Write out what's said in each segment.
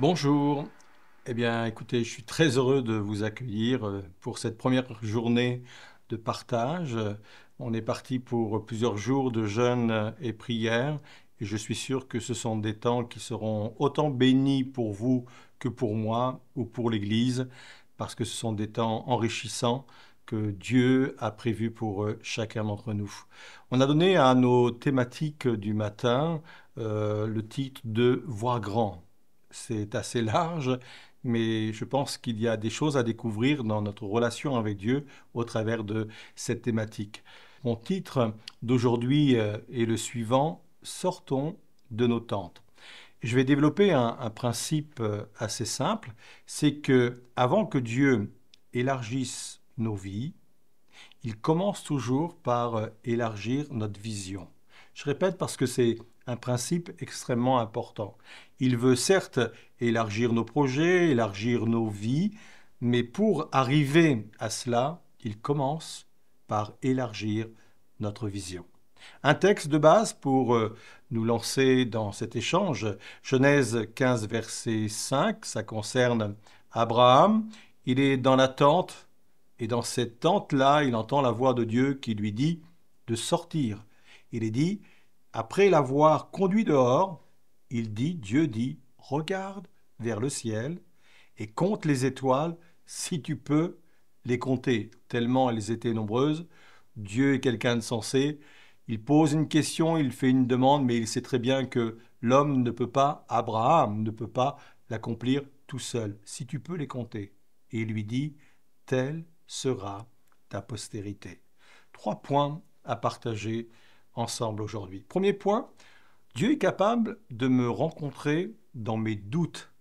Bonjour. Eh bien, écoutez, je suis très heureux de vous accueillir pour cette première journée de partage. On est parti pour plusieurs jours de jeûne et prière et je suis sûr que ce sont des temps qui seront autant bénis pour vous que pour moi ou pour l'Église parce que ce sont des temps enrichissants que Dieu a prévus pour chacun d'entre nous. On a donné à nos thématiques du matin le titre de Voir grand. C'est assez large, mais je pense qu'il y a des choses à découvrir dans notre relation avec Dieu au travers de cette thématique. Mon titre d'aujourd'hui est le suivant, Sortons de nos tentes. Je vais développer un principe assez simple, c'est que avant que Dieu élargisse nos vies, il commence toujours par élargir notre vision. Je répète parce que c'est un principe extrêmement important. Il veut certes élargir nos projets, élargir nos vies, mais pour arriver à cela, il commence par élargir notre vision. Un texte de base pour nous lancer dans cet échange, Genèse 15, verset 5, ça concerne Abraham. Il est dans la tente et dans cette tente-là, il entend la voix de Dieu qui lui dit de sortir. Il est dit, après l'avoir conduit dehors, Dieu dit, regarde vers le ciel et compte les étoiles si tu peux les compter, tellement elles étaient nombreuses. Dieu est quelqu'un de sensé. Il pose une question, il fait une demande, mais il sait très bien que l'homme ne peut pas, Abraham ne peut pas l'accomplir tout seul. Si tu peux les compter. Et il lui dit, telle sera ta postérité. 3 points à partager ensemble aujourd'hui. Premier point, Dieu est capable de me rencontrer dans mes doutes,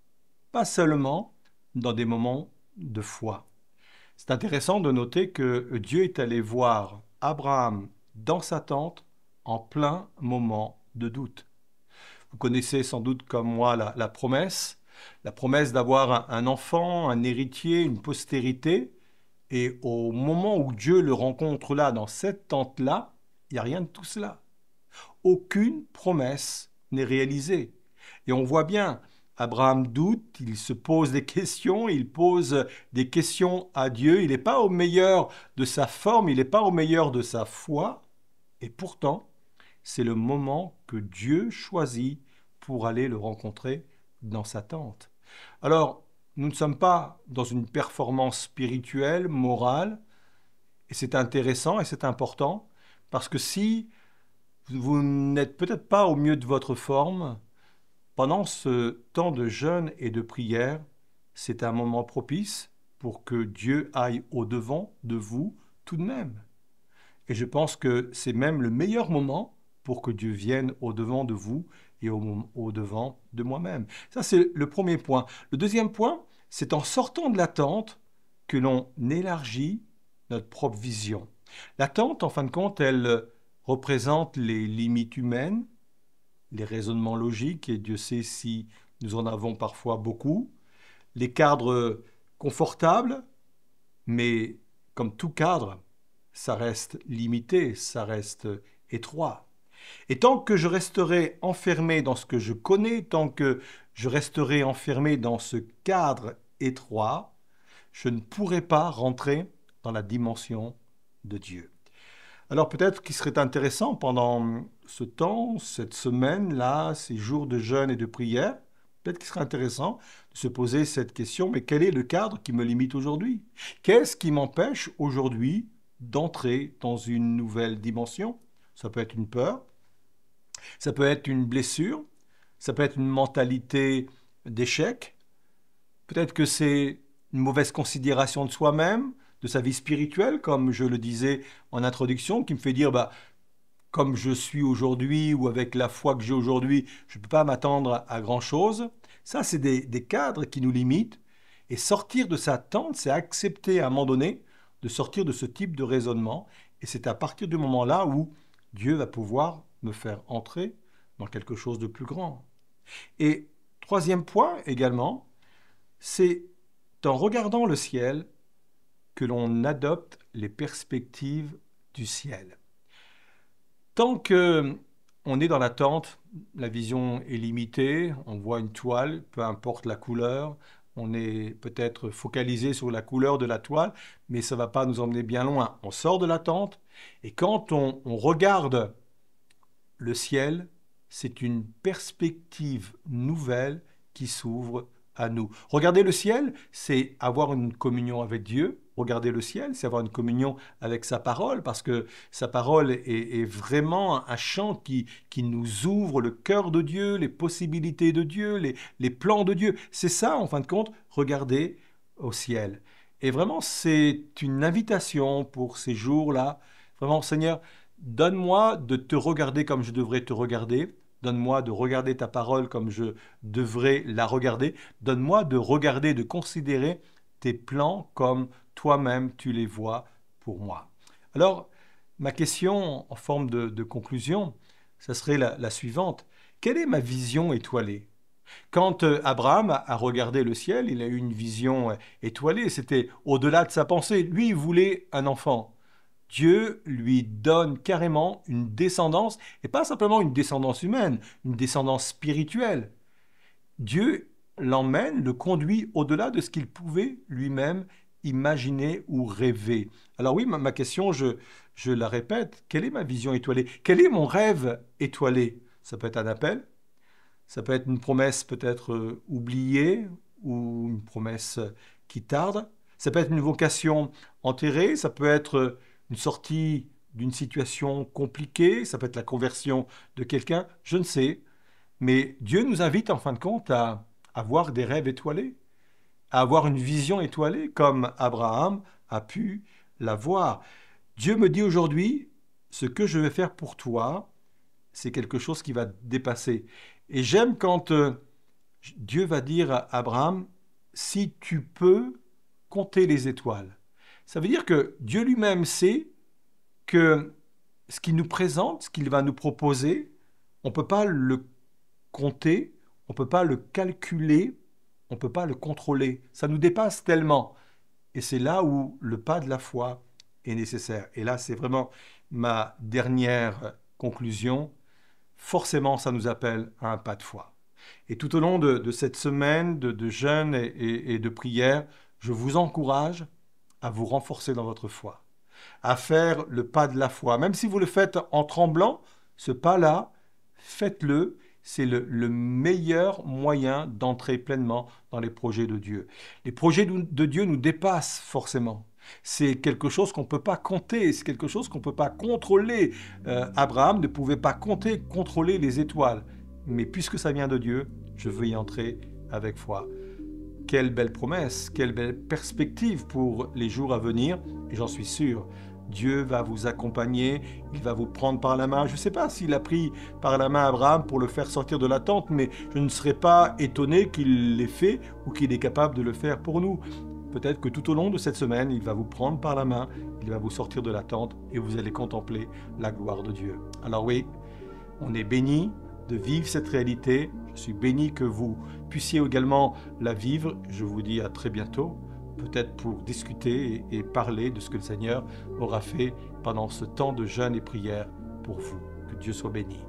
pas seulement dans des moments de foi. C'est intéressant de noter que Dieu est allé voir Abraham dans sa tente en plein moment de doute. Vous connaissez sans doute comme moi la promesse d'avoir un enfant, un héritier, une postérité. Et au moment où Dieu le rencontre là, dans cette tente-là, il n'y a rien de tout cela. Aucune promesse n'est réalisée. Et on voit bien, Abraham doute, il se pose des questions, il pose des questions à Dieu, il n'est pas au meilleur de sa forme, il n'est pas au meilleur de sa foi, et pourtant, c'est le moment que Dieu choisit pour aller le rencontrer dans sa tente. Alors, nous ne sommes pas dans une performance spirituelle, morale, et c'est intéressant et c'est important, parce que si vous n'êtes peut-être pas au mieux de votre forme, pendant ce temps de jeûne et de prière, c'est un moment propice pour que Dieu aille au-devant de vous tout de même. Et je pense que c'est même le meilleur moment pour que Dieu vienne au-devant de vous et au-devant de moi-même. Ça, c'est le premier point. Le deuxième point, c'est en sortant de la tente que l'on élargit notre propre vision. La tente, en fin de compte, elle représente les limites humaines, les raisonnements logiques, et Dieu sait si nous en avons parfois beaucoup, les cadres confortables, mais comme tout cadre, ça reste limité, ça reste étroit. Et tant que je resterai enfermé dans ce que je connais, tant que je resterai enfermé dans ce cadre étroit, je ne pourrai pas rentrer dans la dimension de Dieu. Alors peut-être qu'il serait intéressant pendant ce temps, cette semaine-là, ces jours de jeûne et de prière, peut-être qu'il serait intéressant de se poser cette question, mais quel est le cadre qui me limite aujourd'hui? Qu'est-ce qui m'empêche aujourd'hui d'entrer dans une nouvelle dimension? Ça peut être une peur, ça peut être une blessure, ça peut être une mentalité d'échec, peut-être que c'est une mauvaise considération de soi-même, de sa vie spirituelle, comme je le disais en introduction, qui me fait dire, bah, comme je suis aujourd'hui ou avec la foi que j'ai aujourd'hui, je ne peux pas m'attendre à grand-chose. Ça, c'est des cadres qui nous limitent. Et sortir de sa tente, c'est accepter à un moment donné de sortir de ce type de raisonnement. Et c'est à partir du moment-là où Dieu va pouvoir me faire entrer dans quelque chose de plus grand. Et troisième point également, c'est en regardant le ciel que l'on adopte les perspectives du ciel. Tant que on est dans la tente, la vision est limitée, on voit une toile, peu importe la couleur, on est peut-être focalisé sur la couleur de la toile, mais ça ne va pas nous emmener bien loin. On sort de la tente et quand on regarde le ciel, c'est une perspective nouvelle qui s'ouvre à nous. Regarder le ciel, c'est avoir une communion avec Dieu. Regarder le ciel, c'est avoir une communion avec sa parole, parce que sa parole est vraiment un chant qui nous ouvre le cœur de Dieu, les possibilités de Dieu, les plans de Dieu. C'est ça, en fin de compte, regarder au ciel. Et vraiment, c'est une invitation pour ces jours-là. Vraiment, Seigneur, donne-moi de te regarder comme je devrais te regarder. Donne-moi de regarder ta parole comme je devrais la regarder. Donne-moi de regarder, de considérer tes plans comme toi-même tu les vois pour moi. Alors, ma question en forme de conclusion, ça serait la suivante. Quelle est ma vision étoilée? Quand Abraham a regardé le ciel, il a eu une vision étoilée. C'était au-delà de sa pensée. Lui, il voulait un enfant. Dieu lui donne carrément une descendance, et pas simplement une descendance humaine, une descendance spirituelle. Dieu l'emmène, le conduit au-delà de ce qu'il pouvait lui-même imaginer ou rêver. Alors oui, ma question, je la répète, quelle est ma vision étoilée? Quel est mon rêve étoilé? Ça peut être un appel, ça peut être une promesse peut-être oubliée ou une promesse qui tarde. Ça peut être une vocation enterrée, ça peut être une sortie d'une situation compliquée, ça peut être la conversion de quelqu'un, je ne sais. Mais Dieu nous invite en fin de compte à avoir des rêves étoilés, à avoir une vision étoilée comme Abraham a pu l'avoir. Dieu me dit aujourd'hui, ce que je vais faire pour toi, c'est quelque chose qui va te dépasser. Et j'aime quand Dieu va dire à Abraham, si tu peux compter les étoiles. Ça veut dire que Dieu lui-même sait que ce qu'il nous présente, ce qu'il va nous proposer, on ne peut pas le compter, on ne peut pas le calculer, on ne peut pas le contrôler. Ça nous dépasse tellement. Et c'est là où le pas de la foi est nécessaire. Et là, c'est vraiment ma dernière conclusion. Forcément, ça nous appelle à un pas de foi. Et tout au long de cette semaine de jeûne et de prière, je vous encourage à vous renforcer dans votre foi, à faire le pas de la foi. Même si vous le faites en tremblant, ce pas-là, faites-le. C'est le meilleur moyen d'entrer pleinement dans les projets de Dieu. Les projets de Dieu nous dépassent forcément. C'est quelque chose qu'on ne peut pas compter, c'est quelque chose qu'on ne peut pas contrôler. Abraham ne pouvait pas compter, contrôler les étoiles. Mais puisque ça vient de Dieu, je veux y entrer avec foi. Quelle belle promesse, quelle belle perspective pour les jours à venir. Et j'en suis sûr, Dieu va vous accompagner, il va vous prendre par la main. Je ne sais pas s'il a pris par la main Abraham pour le faire sortir de la tente, mais je ne serais pas étonné qu'il l'ait fait ou qu'il est capable de le faire pour nous. Peut-être que tout au long de cette semaine, il va vous prendre par la main, il va vous sortir de la tente et vous allez contempler la gloire de Dieu. Alors oui, on est béni de vivre cette réalité. Je suis béni que vous puissiez également la vivre. Je vous dis à très bientôt, peut-être pour discuter et parler de ce que le Seigneur aura fait pendant ce temps de jeûne et prière pour vous. Que Dieu soit béni.